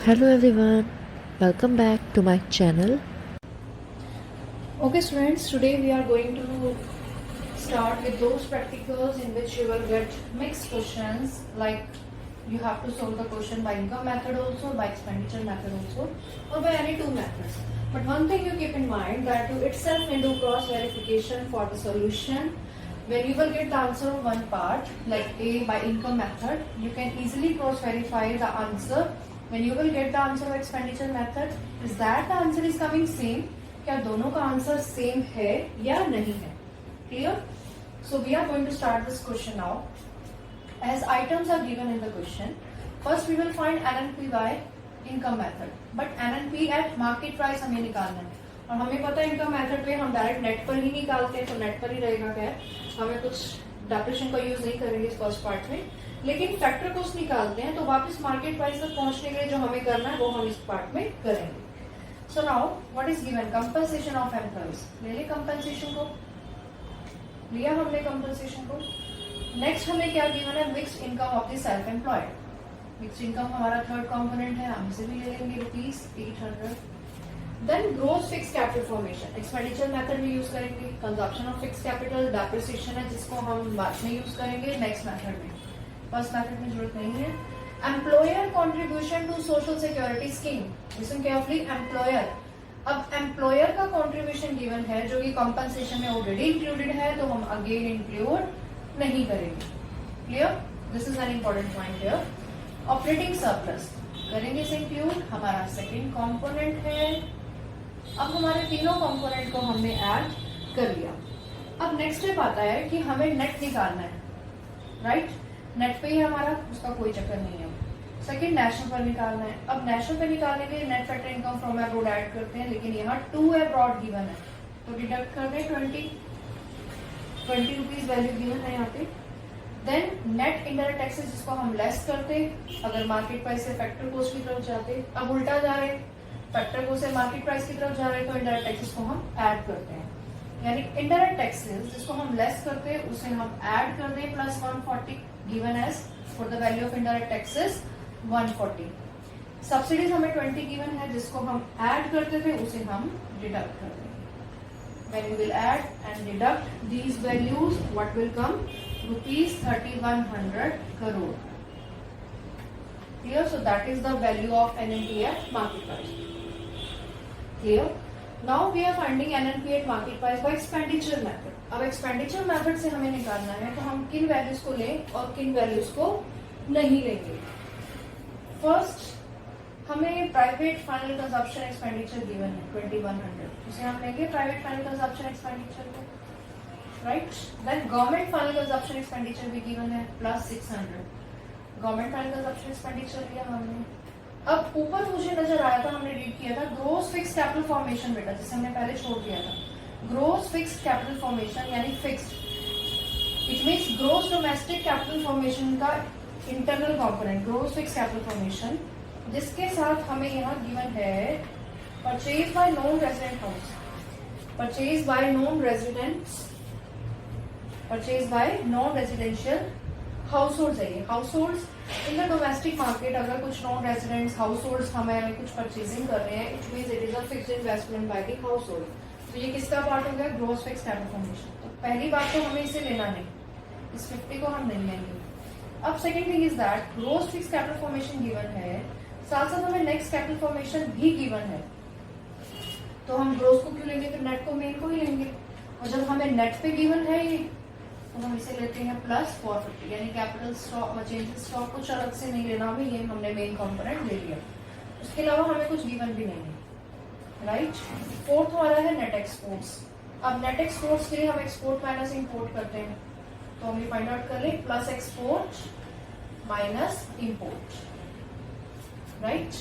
Hello everyone, welcome back to my channel. Okay students, today we are going to start with those practicals in which you will get mixed questions, like you have to solve the question by income method also, by expenditure method also, or by any two methods. But one thing you keep in mind that you itself can do cross verification for the solution. When you will get the answer of one part, like A by income method, you can easily cross verify the answer. When you will get the answer of expenditure method, is that the answer is coming same? क्या दोनों का answer same है या नहीं है? Clear? So we are going to start this question now. As items are given in the question, first we will find NNP income method. But NNP at market price हमें निकालना है. और हमें पता है इनकम मेथड पे हम direct net पर ही निकालते हैं, तो नेट पर ही रहेगा. क्या हमें कुछ डेप्रिसिएशन का यूज नहीं करेंगे इस फर्स्ट पार्ट में. लेकिन फैक्टर कॉस्ट निकालते हैं, तो वापस मार्केट प्राइस तक पहुंचने के लिए जो हमें करना है वो हम इस पार्ट में करेंगे. So now what is given? Compensation of employees. ले ले compensation को, लिया हमने compensation को. Next हमें क्या given है? Mixed income of the self-employed. Mixed income हमारा थर्ड component है, हम इसे भी ले लेंगे ₹800. Then gross fixed capital formation. Expenditure method भी यूज करेंगे. Consumption of fixed capital, depreciation है जिसको हम बाद में यूज करेंगे नेक्स्ट मेथड में. फर्स्ट मेथड में जरूरत नहीं है. Employer contribution to social security scheme. Listen carefully, employer. अब एम्प्लॉयर का कॉन्ट्रीब्यूशन गिवन है जो कि कॉम्पनसेशन में ऑलरेडी इंक्लूडेड है, तो हम अगेन इंक्लूड नहीं करेंगे. Clear? This is an important point here. Operating surplus करेंगे इसे इंक्लूड, हमारा सेकेंड कॉम्पोनेंट है. अब हमारे तीनों कॉम्पोनेंट को हमने ऐड कर लिया. अब नेक्स्ट स्टेप आता है कि हमें नेट निकालना है. राइट? नेट पे ही हमारा, उसका कोई चक्कर नहीं है. सेकंड नेशनल पर निकालना है. अब नेशनल पे निकालने के लिए net factor income from abroad add करते हैं, लेकिन यहाँ 2 अब्रॉड गिवन है तो डिडक्ट कर दें. 20 रुपीज वैल्यू गिवन है यहाँ पे. देन नेट इनडायरेक्ट टैक्सेस जिसको हम लेस करते अगर मार्केट प्राइस से फैक्टर कॉस्ट की तरफ जाते. अब उल्टा जा रहे, फैक्टर कॉस्ट से मार्केट प्राइस की तरफ जा रहे, तो इनडायरेक्ट टैक्सेस को हम ऐड करते हैं. यानी इनडायरेक्ट टैक्सेस जिसको हम लेस करते हैं उसे हम ऐड कर दें plus 140 given as for the value of indirect taxes 140. Subsidies हमें 20 given है जिसको हम ऐड करते थे उसे हम डिडक्ट कर देंगे. When we will add and deduct these values, what will come? ₹3100 crore. Clear? So that is the value of NNP at market price. Clear? Now we are finding NNP at market price by expenditure method. अब expenditure method से हमें निकालना है, तो हम किन values को लें और किन वैल्यूज को नहीं लेंगे. फर्स्ट हमें private final consumption expenditure given है 2100, उसे हम लेंगे प्राइवेट फाइनल कंजप्शन एक्सपेंडिचर को. Right? Then government final consumption expenditure भी गिवन है plus 600. Government final consumption expenditure लिया हमने. अब ऊपर मुझे नजर आया था, हमने रीड किया था ग्रोस फिक्स कैपिटल फॉर्मेशन बेटा, जिसे हमने पहले छोड़ दिया था. ग्रोस फिक्स्ड कैपिटल फॉर्मेशन यानी fixed, it means gross domestic capital formation का internal component gross fixed capital formation, जिसके साथ हमें यहाँ गिवन है purchase by non resident house. Purchase by non residents, purchase by non residential household है. Household in the domestic market, अगर कुछ non residents house hold हमें कुछ परचेजिंग कर रहे हैं, it means it is a fixed investment by the household. तो ये किसका पार्ट हो गया? Gross fixed capital formation. तो पहली बात तो हमें इसे लेना नहीं, इस 50 को हम नहीं लेंगे. अब second thing is that gross fixed capital formation given है, साथ साथ हमें नेक्स्ट कैपिटल फॉर्मेशन भी गिवन है, तो हम ग्रोस को क्यों लेंगे, फिर नेट को मेन को ही लेंगे. और जब हमें नेट पे गिवन है ये, तो हम इसे लेते हैं प्लस 450, यानी कैपिटल स्टॉक और चेंजेस स्टॉक कुछ अलग से नहीं लेना हमें, ये हमने मेन कंपोनेंट ले लिया. उसके अलावा हमें कुछ गिवन भी नहीं है. राइट? फोर्थ हमारा है नेट एक्सपोर्ट्स. अब नेट एक्सपोर्ट्स के लिए हम एक्सपोर्ट माइनस इंपोर्ट करते हैं, तो हम ये फाइंड आउट कर लें plus export minus import. Right?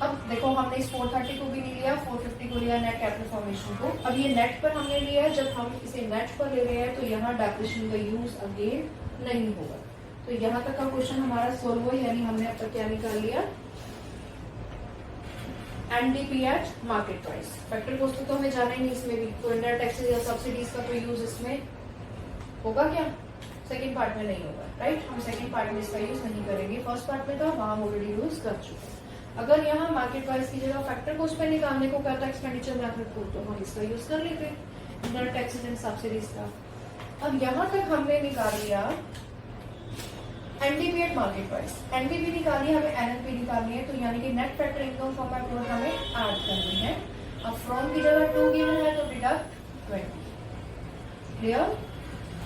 अब देखो हमने इस 430 को भी नहीं लिया, 450 को लिया नेट कैपिटल फॉर्मेशन को. अब ये नेट पर हमने लिया है, जब हम इसे नेट पर ले रहे हैं तो यहाँ डेप्रिसिएशन का यूज अगेन नहीं होगा. तो यहाँ तक का क्वेश्चन हमारा सोल्व हुआ, यानी हमने अब तक क्या निकाल लिया? NDP at market price. Factor cost तो हमें जाना ही नहीं इसमें भी, तो इनडायरेक्ट टैक्सेस या सब्सिडीज का तो यूज इसमें होगा क्या? सेकंड पार्ट में नहीं होगा. राइट? हम सेकंड पार्ट में इसका यूज नहीं करेंगे, फर्स्ट पार्ट में तो हम ऑलरेडी यूज कर चुके हैं. अगर यहाँ मार्केट प्राइस की जगह फैक्टर कॉस्ट पे निकालने को कहता है एक्सपेंडिचर मेथड को, तो हम इसका यूज कर लेते हैं, इंटरनल टैक्सेस एंड सब्सिडीज का। अब यहाँ तक हमने निकाल लिया NDP at market price, NDP निकाली, हमें एनएनपी निकालनी है, तो यानी कि net factor income from abroad हमें ऐड करनी है। अब फ्रॉम की जगह 2 गिवन है तो डिडक्ट 20। क्लियर?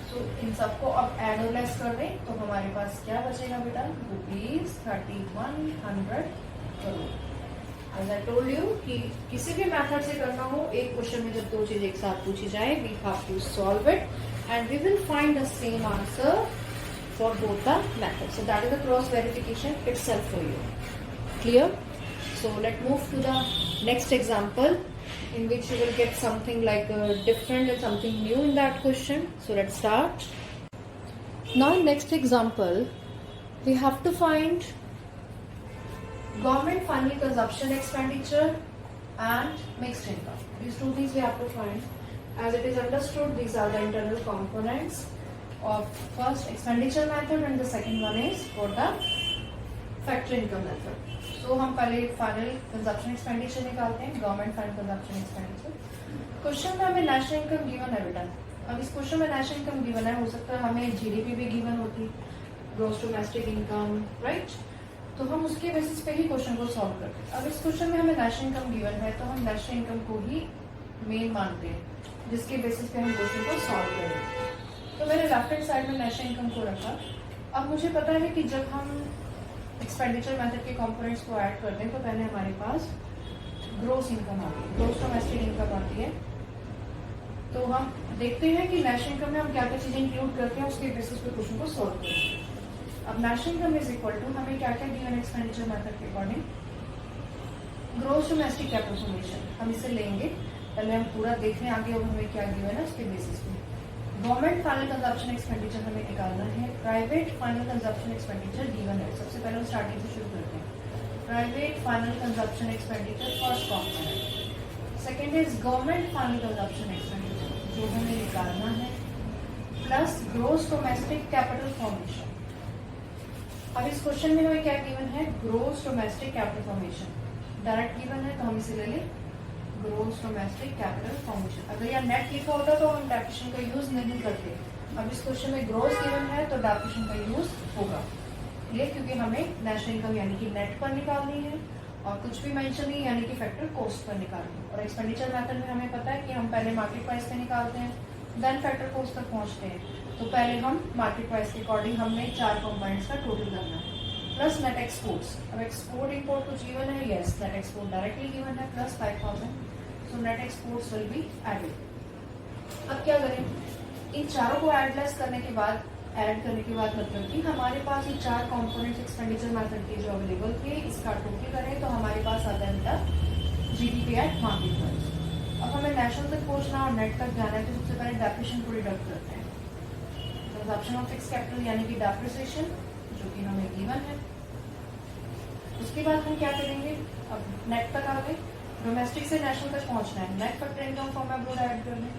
सो इन सबको अब एड और लेस कर दें तो हमारे पास क्या बचेगा बेटा, ₹3100 crore. As I told you कि किसी भी मेथड से करना हो, एक क्वेश्चन में जब दो चीज एक साथ पूछी जाए, we have to solve it and we will find the same answer for both the methods. So that is the cross verification itself for you. Clear? So let's move to the next example in which you will get something like different and something new in that question. So let's start. Now in next example, we have to find government final consumption expenditure and mixed income. These two things we have to find. As it is understood, these are the internal components of first expenditure method and the second one is for the factor income method. So हम पहले final consumption expenditure निकालते हैं, government final consumption expenditure. Question में हमें national income given है बेटा। अब इस क्वेश्चन में नेशनल इनकम गिवन है, हो सकता है हमें जीडीपी भी गिवन होती, ग्रॉस डोमेस्टिक इनकम, राइट? तो हम उसके बेसिस पे ही क्वेश्चन को सॉल्व करते हैं। अब इस क्वेश्चन में हमें नेशनल इनकम गिवन है, तो हम नेशनल इनकम को ही मेन मानते हैं, जिसके बेसिस पे हम क्वेश्चन को सॉल्व करेंगे। तो मैंने लेफ्ट हैंड साइड में नेशनल इनकम को रखा। अब मुझे पता है कि जब हम एक्सपेंडिचर मेथड के कंपोनेंट्स को ऐड करते हैं तो पहले हमारे पास ग्रोस इनकम आती है, ग्रोस डोमेस्टिक इनकम आती है। तो हम देखते हैं कि नेशनल इनकम में हम क्या क्या चीजें इंक्लूड करते हैं, उसके बेसिस पे क्वेश्चन को सॉल्व करेंगे। अब national income is equal to हमें क्या क्या गिवन एक्सपेंडिचर मेथड के according, gross domestic capital formation हम इसे लेंगे। पहले हम पूरा देख रहे हैं आगे और हमें क्या गिवन है उसके बेसिस पे। गवर्नमेंट फाइनल कंजप्शन एक्सपेंडिचर हमें निकालना है, private final consumption expenditure given है। सबसे पहले हम स्टार्टिंग से शुरू करते हैं। Private final consumption expenditure first component, second is government final consumption expenditure जो हमें निकालना है, plus gross domestic capital formation. अब इस क्वेश्चन में हमें क्या गिवन है, gross domestic capital formation direct given है, तो हम इसे ले लें ग्रोस डोमेस्टिक कैपिटल फॉर्मेशन। अगर यहाँ नेट लिखा होता तो हम डेफिनेशन का यूज नहीं करते। अब इस क्वेश्चन में ग्रोस गिवन है तो डेफिनेशन का यूज होगा, ये क्योंकि हमें नेशनल इनकम यानी कि नेट पर निकालनी है और कुछ भी मेंशन नहीं यानी कि फैक्टर कॉस्ट पर निकालनी है। और एक्सपेंडिचर मेथड में हमें पता है कि हम पहले मार्केट प्राइस पे निकालते हैं, देन फैक्टर कॉस्ट तक पहुंचते हैं। तो पहले हम मार्केट प्राइस के अकॉर्डिंग हमने 4 कंपोनेंट्स का टोटल करना है, प्लस नेट एक्सपोर्ट्स। अब एक्सपोर्ट इंपोर्ट कुछ गिवन है, yes net export directly given है plus 5000, so net exports will be added. अब क्या करें, इन चारों को एडलेस करने के बाद मतलब कि हमारे पास ये 4 कंपोनेंट्स एक्सपेंडिचर मेथड के जो अवेलेबल थे इसका टोटल करें तो हमारे पास आता है बेटा जीडीपी एट मार्केट प्राइस। अब हमें नेशनल तक पहुंचना और नेट तक जाना है, तो सबसे पहले डेप्रिसिएशन को डिडक्ट करते हैं। कंजप्शन ऑफ फिक्स कैपिटल यानी कि डेप्रिसिएशन जो कि हमें गिवन है। उसके बाद हम क्या करेंगे, अब नेट तक आ गए, डोमेस्टिक से नेशनल तक पहुंचना है, net factor income from abroad add कर लें।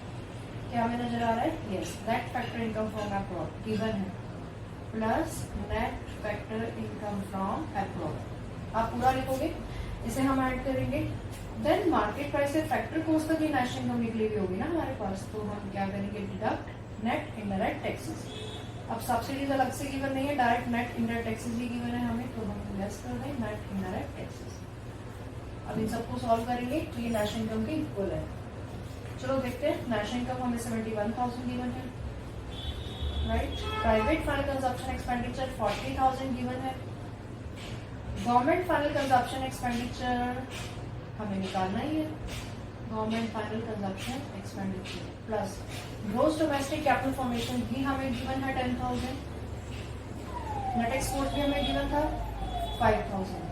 क्या हमें नजर आ रहा है, yes net factor income from abroad given है, plus net factor income from abroad. आप पूरा लिखोगे, इसे हम ऐड करेंगे। देन मार्केट प्राइस से फैक्टर कॉस्ट तक ही नेशनल इनकम निकली हुई होगी ना हमारे पास, तो हम क्या करेंगे, डिडक्ट नेट इनडायरेक्ट टैक्सेस। अब सब्सिडीज अलग से गिवन नहीं है, डायरेक्ट नेट इनडायरेक्ट टैक्सेस ही गिवन है हमें, तो हम लेस कर दें नेट इनडायरेक्ट टैक्सेस। अब इन सबको सॉल्व करेंगे तो ये नेशनल इनकम के इक्वल है। चलो देखते हैं, नेशनल इनकम हमें 71,000 गिवन है, right. Private final consumption expenditure 40,000 given है। गवर्नमेंट फाइनल कंजप्शन एक्सपेंडिचर हमें निकालना ही है, government final consumption expenditure plus gross domestic capital formation भी हमें गिवन है 10,000, नेट एक्सपोर्ट भी हमें गिवन था 5,000।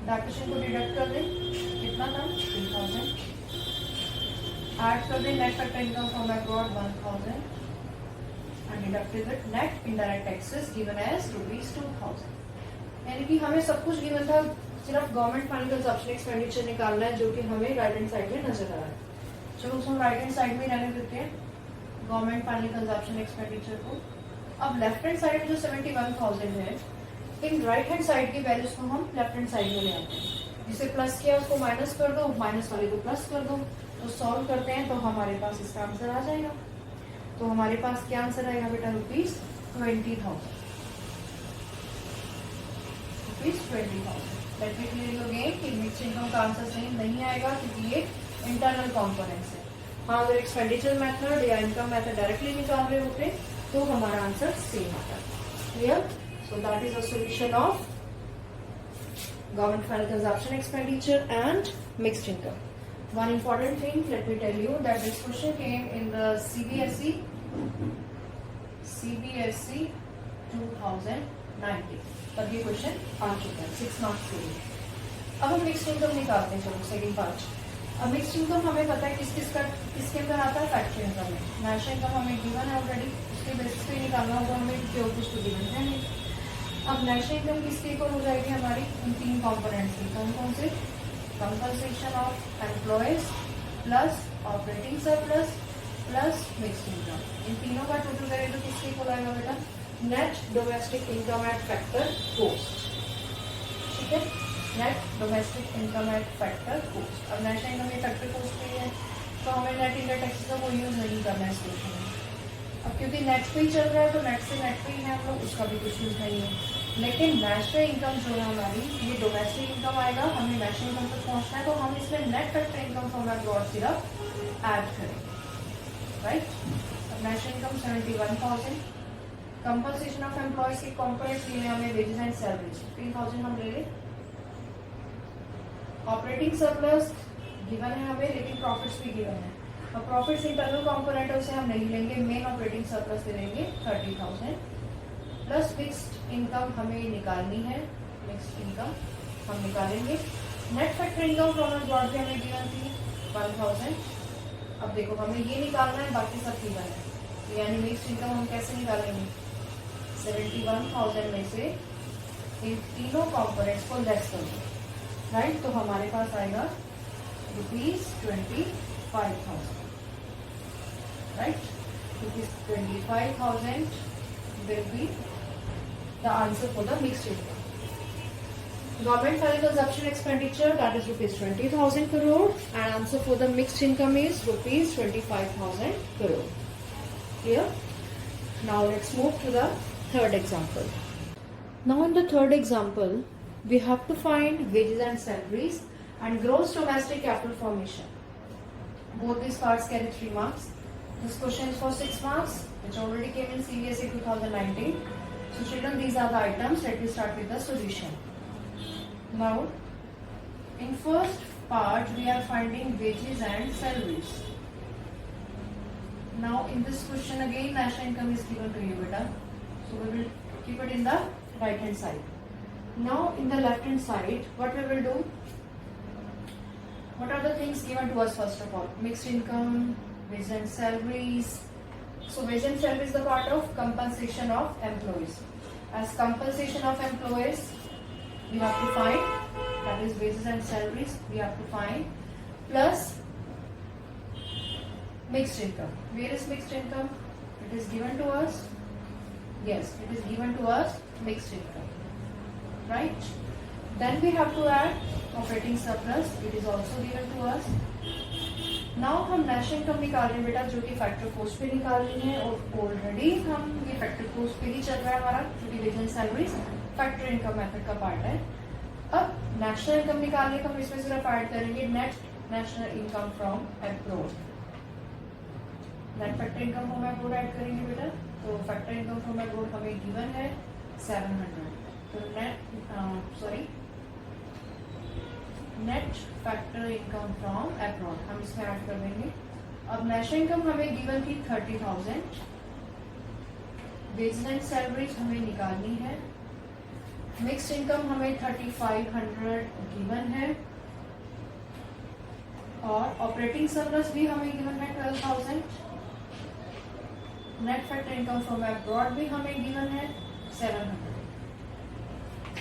डेप्रिसिएशन को डिडक्ट कर दें, कितना था 3,000, ऐड कर दें net factor income from abroad 1,000 and deducted with net indirect taxes given as ₹2,000। यानी कि हमें सब कुछ गिवन था, सिर्फ गवर्नमेंट फाइनल कंजप्शन एक्सपेंडिचर निकालना है जो कि हमें राइट हैंड साइड में नजर आ रहा है। चलो उसको राइट हैंड साइड में रहने देते हैं गवर्नमेंट फाइनल कंजप्शन एक्सपेंडिचर को। अब लेफ्ट हैंड साइड में जो 71,000 है इन राइट हैंड साइड की वैल्यूज को हम लेफ्ट हैंड साइड में ले आते हैं। जिसे प्लस किया उसको माइनस कर दो, माइनस वाले को प्लस कर दो, तो सॉल्व करते हैं तो हमारे पास इसका आंसर आ जाएगा। तो हमारे पास क्या आंसर आएगा बेटा, ₹20,000। ₹20,000। Let me clear you again कि मिक्स इनकम का आंसर सेम नहीं आएगा क्योंकि ये इंटरनल कॉम्पोनेंट्स है। हाँ, अगर एक्सपेंडिचर मेथड या इनकम मेथड डायरेक्टली निकाल रहे होते तो हमारा आंसर सेम आता। Clear? So that is a solution of government final consumption expenditure and mixed income. One important thing, let me tell you that this question came in the CBSE 2019. तब ये question आ चुका है 6 marks के लिए। अब हम mixed income निकालते हैं। चलो सेकंड पार्ट। अब मिक्स्ड इनकम हमें पता है किसके अंदर आता है, फैक्ट्री इनकम में। नेशनल इनकम हमें गिवन है ऑलरेडी, उसके बेसिस पे निकालना होगा हमें क्योंकि और कुछ तो गिवन है नहीं। अब नेशनल इनकम किसके इक्वल हो जाएगी हमारी, इन 3 कॉम्पोनेंट्स की। कौन कौन से, compensation of employees plus operating surplus plus mixed income. इन तीनों का टोटल करें तो किसके इक्वल आएगा बेटा, net domestic income at factor cost. ठीक है, net domestic income at factor cost. अब नेशनल इनकम ये फैक्टर कोस्ट पे है तो हमें नेट इंटर टैक्सेस का कोई यूज नहीं करना है इस क्वेश्चन में। अब क्योंकि नेट पे ही चल रहा है तो नेट से नेट पे ही है हम लोग, उसका भी कुछ यूज नहीं है। लेकिन नेशनल इनकम जो है हमारी, ये डोमेस्टिक इनकम आएगा, हमें नेशनल इनकम तक पहुंचना है तो हम इसमें net factor income from abroad सिर्फ ऐड करेंगे। राइट? अब national income 71,000, compensation of employees के कॉम्पोनेंट्स लिए हमें वेजेस एंड सैलरीज 3,000 हम ले लें। ऑपरेटिंग सरप्लस गिवन है हमें, लेकिन प्रॉफिट्स भी गिवन है। अब प्रॉफिट्स इंटरनल कॉम्पोनेंट है, उसे हम नहीं लेंगे, मेन ऑपरेटिंग सरप्लस ले लेंगे 30,000 प्लस फिक्स्ड इनकम हमें निकालनी है, मिक्स्ड इनकम हम निकालेंगे। Net factor income from abroad भी हमें गिवन थी 1,000। अब देखो हमें ये निकालना है, बाकी सब गिवन है, यानी मिक्स्ड इनकम हम कैसे निकालेंगे, 71,000 में से इन तीनों कॉम्पोनेंट्स को लेस कर दो। राइट? तो हमारे पास आएगा ₹25,000। Right? Rupees 25,000 will be the answer for the mixed income. Government final consumption expenditure, that is rupees 20,000 crore, and answer for the mixed income is rupees 25,000 crore. Clear? Now let's move to the third example. Now in the third example, we have to find wages and salaries and gross domestic capital formation. Both these parts carry 3 marks. This question is for 6 marks, which already came in CBSE 2019. So children, these are the items. Let me start with the solution. Now, in first part, we are finding wages and salaries. Now, in this question again, national income is given to you, beta. So we will keep it in the right hand side. Now, in the left hand side, what we will do? What are the things given to us first of all? Mixed income, wages and salaries. So wages and salaries is the part of compensation of employees. As compensation of employees, we have to find, that is wages and salaries, we have to find, plus mixed income. Where is mixed income? It is given to us. Yes, it is given to us, mixed income. Right? Then we have to add operating surplus. It is also given to us. Now हम national income निकाल रहे हैं बेटा, जो कि factor cost पे निकालनी है, और ऑलरेडी हम ये फैक्टर कोस्ट पे ही चल रहा है हमारा, क्योंकि wage and salaries factor income method का पार्ट है। अब नेशनल इनकम निकालने का हम इसमें सिर्फ ऐड करेंगे net national income from abroad. Net factor income from abroad add करेंगे बेटा, तो फैक्टर इनकम फ्रॉम अब्रॉड हमें गिवन है 700। तो net factor income from abroad हम इसमें ऐड कर देंगे। अब नेशनल इनकम हमें गिवन थी 30,000, वेजेस एंड सैलरीज हमें निकालनी है, मिक्स्ड इनकम हमें 3,500 गिवन है, और ऑपरेटिंग सरप्लस भी हमें गिवन है 12,000, net factor income from abroad भी हमें गिवन है 700।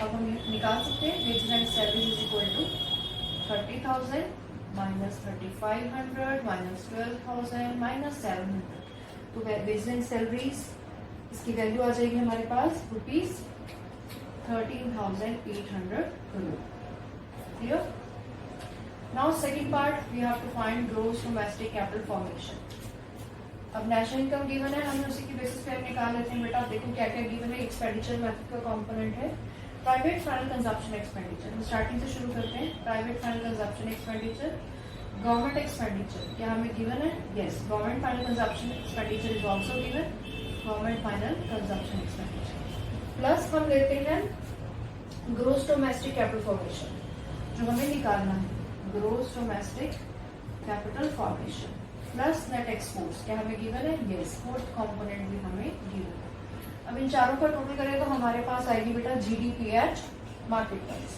अब हम निकाल सकते हैं wages and salaries is equal to 30,000 minus 3,500 minus 12,000 minus 700। तो वेजेस एंड सैलरीज इसकी वैल्यू आ जाएगी हमारे पास 13,800 crore. Clear? Now second part, we have to find gross domestic capital formation. अब नेशनल इनकम गिवन है, हमें उसी की बेसिस पे हम निकाल लेते हैं। बेटा देखो क्या क्या गिवन है। एक्सपेंडिचर मेथड का कंपोनेंट है private final consumption expenditure. Starting से शुरू करते हैं। Private final consumption expenditure, government expenditure क्या हमें गिवन है? Yes, government final consumption expenditure is also given. Government final consumption expenditure plus हम लेते हैं ग्रोस डोमेस्टिक कैपिटल फॉर्मेशन, जो हमें निकालना है। Gross domestic capital formation plus net exports क्या हमें गिवन है? यस, फोर्थ कंपोनेंट भी हमें गिवन है। अब इन चारों का टोटल करें तो हमारे पास आएगी बेटा GDP at market price.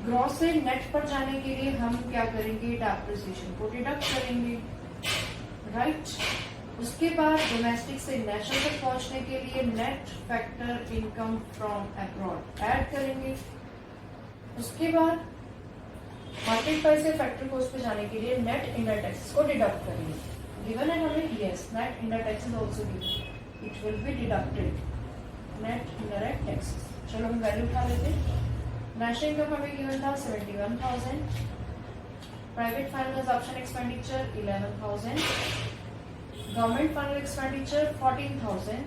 Gross से नेट पर जाने के लिए हम क्या करेंगे? डेप्रिसिएशन को डिडक्ट करेंगे, राइट। उसके बाद डोमेस्टिक से नेशनल तक पहुंचने के लिए net factor income from abroad add करेंगे। उसके बाद मार्केट प्राइस से फैक्टर कॉस्ट पे जाने के लिए नेट इनडायरेक्ट टैक्सेस को डिडक्ट करेंगे। गिवन है हमें? Yes, net indirect taxes also given, it will be deducted net indirect taxes. चलो हम वैल्यू उठा लेते हैं। नेशनल इनकम हमें गिवन था 71,000, private final consumption expenditure 11,000, government final expenditure 14,000,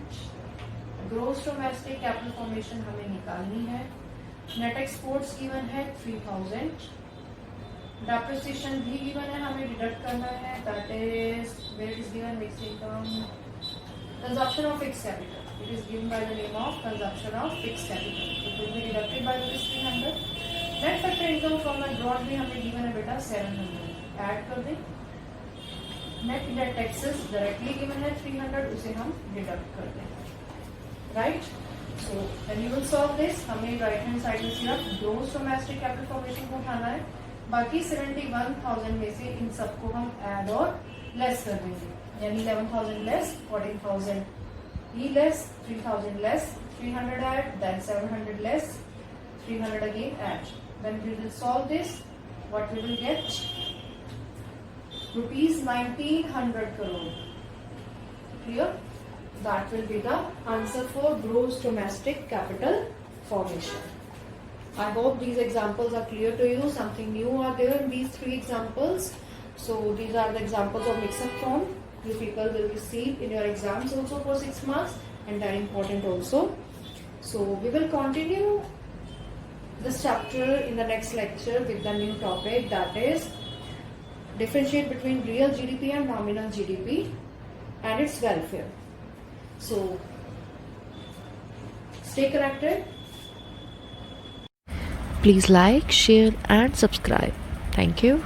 gross domestic capital formation हमें निकालनी है। नेट एक्सपोर्ट्स गिवन है 3,000, डेप्रिसिएशन भी गिवन है, हमें डिडक्ट करना है। That is where is given mixed income consumption of fixed capital, it is given by the name of consumption of fixed capital, it will be deducted by rupees 300। Net factor income from abroad भी हमें given है बेटा 700, add कर दें। Net indirect taxes directly given है 300, उसे हम deduct कर दें, right. So when you will solve this, हमें राइट हैंड साइड में सिर्फ ग्रोस डोमेस्टिक कैपिटल फॉर्मेशन को उठाना है, बाकी 71,000 में से इन सबको हम ऐड और लेस कर देंगे, यानी 11,000 लेस 14,000 ई less 3,000 less 300 add, then 700 less 300 again add. When we will solve this, what we will get? Rupees 1,900 crore. Clear? That will be the answer for gross domestic capital formation. I hope these examples are clear to you. Something new are there in these three examples. So these are the examples of mix-up form. You people will receive in your exams also for 6 marks, and that important also. So we will continue this chapter in the next lecture with the new topic, that is differentiate between real GDP and nominal GDP and its welfare. So stay connected. Please like, share and subscribe. Thank you.